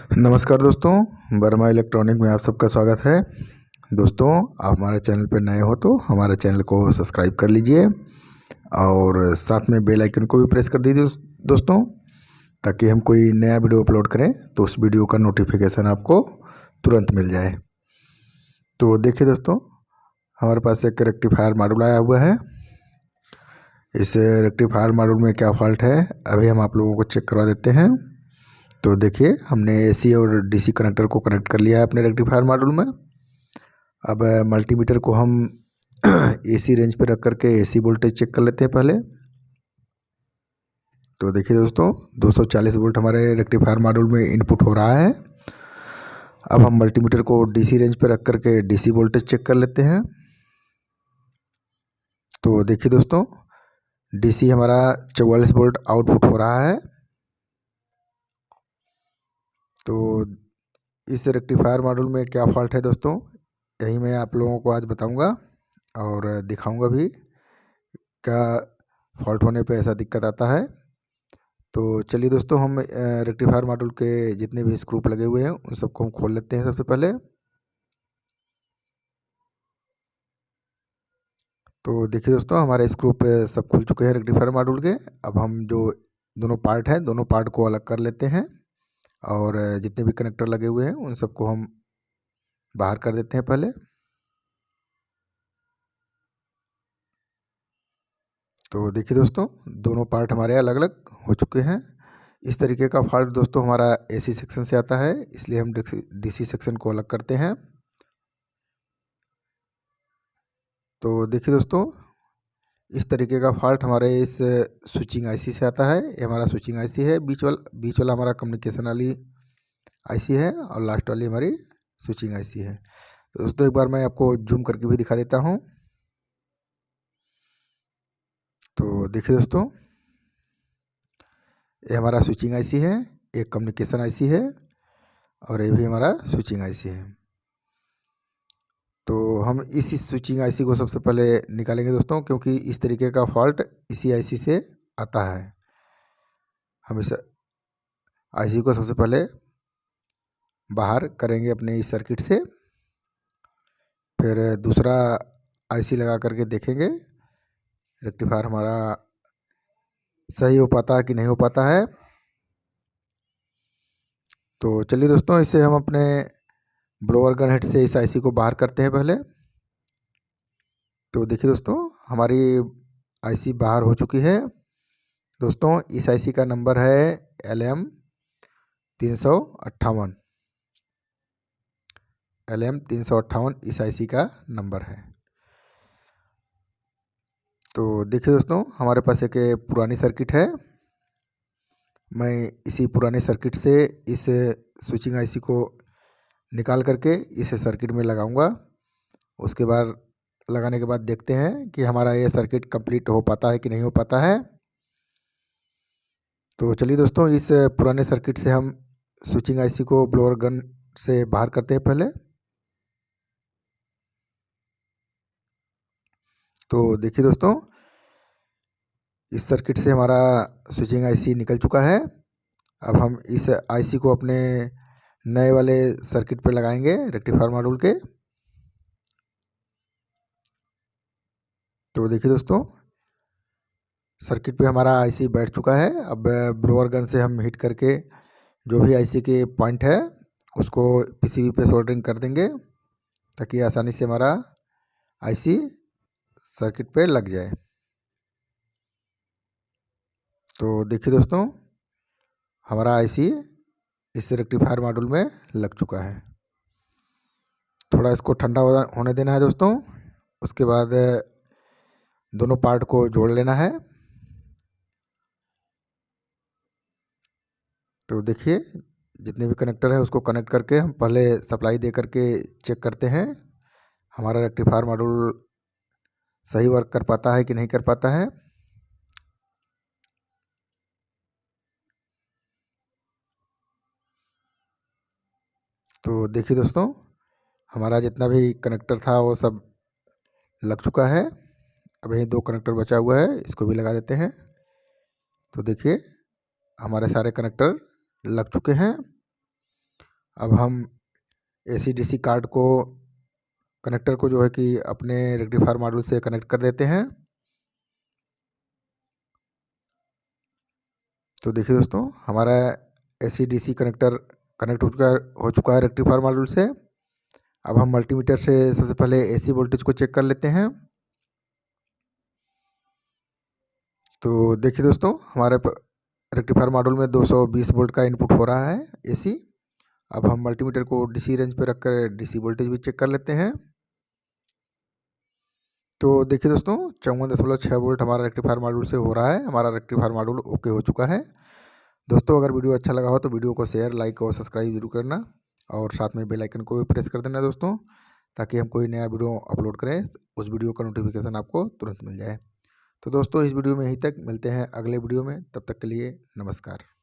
नमस्कार दोस्तों, वर्मा इलेक्ट्रॉनिक में आप सबका स्वागत है। दोस्तों, आप हमारे चैनल पर नए हो तो हमारे चैनल को सब्सक्राइब कर लीजिए और साथ में बेल आइकन को भी प्रेस कर दीजिए दोस्तों, ताकि हम कोई नया वीडियो अपलोड करें तो उस वीडियो का नोटिफिकेशन आपको तुरंत मिल जाए। तो देखिए दोस्तों, हमारे पास एक रेक्टिफायर मॉड्यूल आया हुआ है। इस रेक्टिफायर मॉड्यूल में क्या फॉल्ट है अभी हम आप लोगों को चेक करवा देते हैं। तो देखिए, हमने एसी और डीसी कनेक्टर को कनेक्ट कर लिया है अपने रेक्टिफायर मॉड्यूल में। अब मल्टीमीटर को हम एसी रेंज पे रख करके एसी वोल्टेज चेक कर लेते हैं पहले। तो देखिए दोस्तों, 240 वोल्ट हमारे रेक्टिफायर मॉड्यूल में इनपुट हो रहा है। अब हम मल्टीमीटर को डीसी रेंज पे रख करके डीसी वोल्टेज चेक कर लेते हैं। तो देखिए दोस्तों, डीसी हमारा 44 वोल्ट आउटपुट हो रहा है। तो इस रेक्टिफायर मॉड्यूल में क्या फॉल्ट है दोस्तों, यही मैं आप लोगों को आज बताऊंगा और दिखाऊंगा भी क्या फॉल्ट होने पे ऐसा दिक्कत आता है। तो चलिए दोस्तों, हम रेक्टिफायर मॉड्यूल के जितने भी स्क्रू लगे हुए हैं उन सबको हम खोल लेते हैं सबसे पहले। तो देखिए दोस्तों, हमारे स्क्रू पे सब खुल चुके हैं रेक्टिफायर मॉड्यूल के। अब हम जो दोनों पार्ट हैं दोनों पार्ट को अलग कर लेते हैं और जितने भी कनेक्टर लगे हुए हैं उन सबको हम बाहर कर देते हैं पहले। तो देखिए दोस्तों, दोनों पार्ट हमारे अलग अलग हो चुके हैं। इस तरीके का फॉल्ट दोस्तों हमारा एसी सेक्शन से आता है, इसलिए हम डीसी सेक्शन को अलग करते हैं। तो देखिए दोस्तों, इस तरीके का फॉल्ट हमारे इस स्विचिंग आईसी से आता है। ये हमारा स्विचिंग आईसी है, बीच वाला हमारा कम्युनिकेशन वाली आईसी है और लास्ट वाली हमारी स्विचिंग आईसी है। तो दोस्तों, एक बार मैं आपको जूम करके भी दिखा देता हूँ। तो देखिए दोस्तों, ये हमारा स्विचिंग आईसी है, एक कम्युनिकेशन आईसी है और ये भी हमारा स्विचिंग आईसी है। तो हम इसी स्विचिंग आईसी को सबसे पहले निकालेंगे दोस्तों, क्योंकि इस तरीके का फॉल्ट इसी आईसी से आता है। हम इस आईसी को सबसे पहले बाहर करेंगे अपने इस सर्किट से, फिर दूसरा आईसी लगा करके देखेंगे रेक्टिफायर हमारा सही हो पाता है कि नहीं हो पाता है। तो चलिए दोस्तों, इससे हम अपने ब्लोअर गन हेड से इस आईसी को बाहर करते हैं पहले। तो देखिए दोस्तों, हमारी आईसी बाहर हो चुकी है। दोस्तों, इस आईसी का नंबर है LM358। LM358 इस आईसी का नंबर है। तो देखिए दोस्तों, हमारे पास एक पुरानी सर्किट है। मैं इसी पुराने सर्किट से इस स्विचिंग आईसी को निकाल करके इस सर्किट में लगाऊंगा। उसके बाद लगाने के बाद देखते हैं कि हमारा ये सर्किट कंप्लीट हो पाता है कि नहीं हो पाता है। तो चलिए दोस्तों, इस पुराने सर्किट से हम स्विचिंग आईसी को ब्लोअर गन से बाहर करते हैं पहले। तो देखिए दोस्तों, इस सर्किट से हमारा स्विचिंग आईसी निकल चुका है। अब हम इस आईसी को अपने नए वाले सर्किट पे लगाएंगे रेक्टिफायर मॉड्यूल के। तो देखिए दोस्तों, सर्किट पे हमारा आईसी बैठ चुका है। अब ब्लोअर गन से हम हीट करके जो भी आईसी के पॉइंट है उसको पीसीबी पे सोल्डरिंग कर देंगे, ताकि आसानी से हमारा आईसी सर्किट पे लग जाए। तो देखिए दोस्तों, हमारा आईसी इस रेक्टिफायर मॉड्यूल में लग चुका है। थोड़ा इसको ठंडा होने देना है दोस्तों, उसके बाद दोनों पार्ट को जोड़ लेना है। तो देखिए, जितने भी कनेक्टर है उसको कनेक्ट करके हम पहले सप्लाई दे करके चेक करते हैं हमारा रेक्टिफायर मॉड्यूल सही वर्क कर पाता है कि नहीं कर पाता है। तो देखिए दोस्तों, हमारा जितना भी कनेक्टर था वो सब लग चुका है। अब यही 2 कनेक्टर बचा हुआ है, इसको भी लगा देते हैं। तो देखिए, हमारे सारे कनेक्टर लग चुके हैं। अब हम AC DC कार्ड को कनेक्टर को जो है कि अपने रेक्टिफायर मॉड्यूल से कनेक्ट कर देते हैं। तो देखिए दोस्तों, हमारा AC DC कनेक्टर कनेक्ट हो चुका है रेक्टिफायर मॉड्यूल से। अब हम मल्टीमीटर से सबसे पहले AC वोल्टेज को चेक कर लेते हैं। तो देखिए दोस्तों, हमारे रेक्टिफायर मॉड्यूल में 220 वोल्ट का इनपुट हो रहा है AC। अब हम मल्टीमीटर को DC रेंज पे रखकर DC वोल्टेज भी चेक कर लेते हैं। तो देखिए दोस्तों, 54.6 वोल्ट हमारा रेक्टिफायर मॉड्यूल से हो रहा है। हमारा रेक्टिफायर मॉड्यूल ओके हो चुका है। दोस्तों, अगर वीडियो अच्छा लगा हो तो वीडियो को शेयर, लाइक और सब्सक्राइब जरूर करना, और साथ में बेल आइकन को भी प्रेस कर देना दोस्तों, ताकि हम कोई नया वीडियो अपलोड करें उस वीडियो का नोटिफिकेशन आपको तुरंत मिल जाए। तो दोस्तों, इस वीडियो में यहीं तक, मिलते हैं अगले वीडियो में। तब तक के लिए नमस्कार।